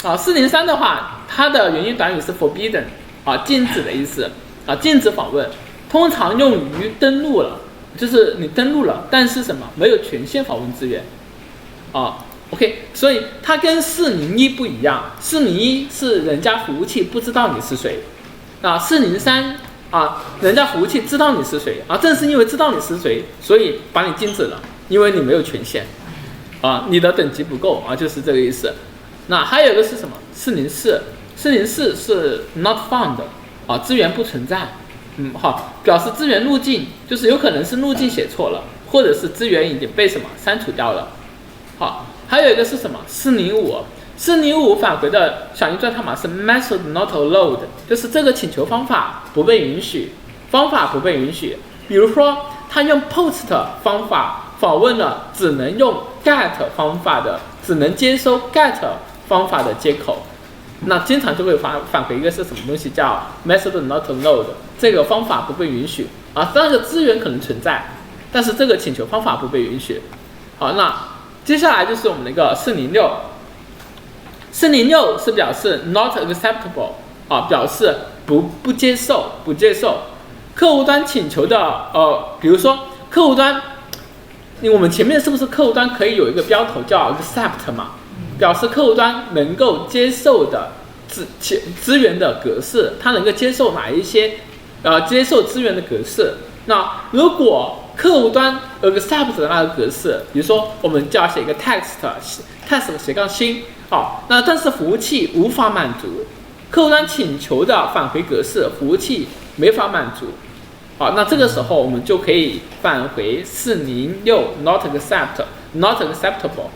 403的话，它的原因短语是 forbidden 禁止的意思禁止访问，通常用于登录了，就是你登录了，但是什么没有权限访问资源OK， 所以它跟401不一样，401是人家服务器不知道你是谁，403人家服务器知道你是谁正是因为知道你是谁，所以把你禁止了，因为你没有权限你的等级不够就是这个意思。那还有一个是什么？404是 not found 资源不存在，表示资源路径，就是有可能是路径写错了，或者是资源已经被什么删除掉了。还有一个是什么？405返回的响应状态码是 method not allowed， 就是这个请求方法不被允许，比如说他用 post 方法访问了只能用 get 方法的，只能接收 get 方法的接口，那经常就会返回一个是什么东西叫 method not allowed， 这个方法不被允许这个资源可能存在，但是这个请求方法不被允许。那接下来就是我们的一个406是表示 not acceptable表示不接受。客户端请求的比如说客户端，我们前面是不是客户端可以有一个标头叫 accept 嘛？表示客户端能够接受的资源的格式，它能够接受哪一些接受资源的格式。那如果客户端 accept 的那个格式，比如说我们就要写一个 text// 那但是服务器无法满足客户端请求的返回格式，服务器没法满足那这个时候我们就可以返回406 not acceptable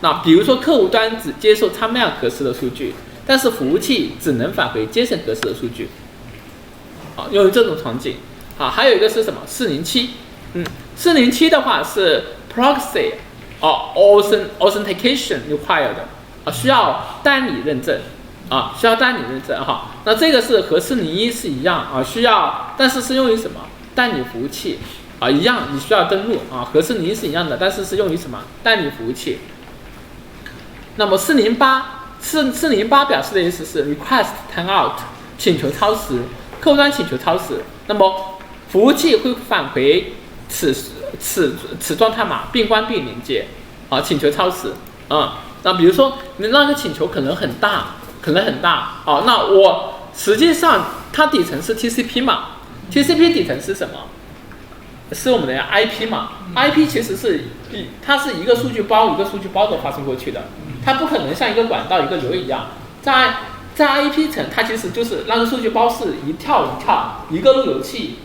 那比如说客户端只接受 timeline 格式的数据，但是服务器只能返回 JSON 格式的数据用于这种场景还有一个是什么？407的话是 proxy authentication required 需要代理认证那这个是和401是一样需要，但是是用于什么？代理服务器一样，你需要登录和401是一样的，但是是用于什么？代理服务器。那么408表示的意思是 request timeout 请求超时，客户端请求超时，那么服务器会返回此状态码并关闭连接请求超时那比如说你那个请求可能很大那我实际上它底层是 TCP 嘛 ，TCP 底层是什么？是我们的 IP 嘛 ，IP 其实它是一个数据包的发送过去的，它不可能像一个管道一个流一样，在 IP 层它其实就是那个数据包是一跳一个路由器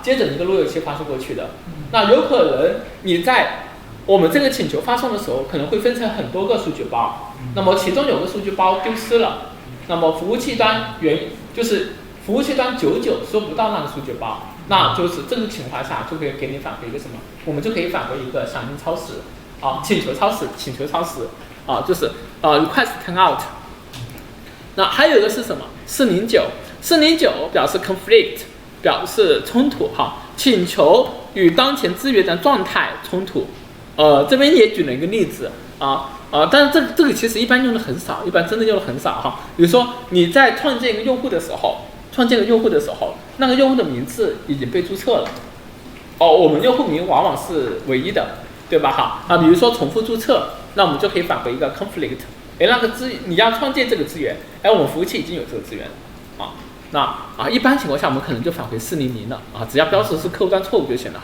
接着一个路由器发送过去的，那有可能你在我们这个请求发送的时候可能会分成很多个数据包，那么其中有个数据包丢失了，那么服务器端99收不到那个数据包，那就是这种情况下就可以给你返回一个什么？我们就可以返回一个响应超时请求超时就是 request timeout。那还有一个是什么？409表示 conflict 表示冲突请求与当前资源的状态冲突。这边也举了一个例子但是这个其实一般用的很少，真的用的很少比如说你在创建一个用户的时候，那个用户的名字已经被注册了我们用户名往往是唯一的，对吧比如说重复注册，那我们就可以返回一个 conflict， 那个你要创建这个资源，我们服务器已经有这个资源那一般情况下我们可能就返回400了只要标识是客户端错误就行了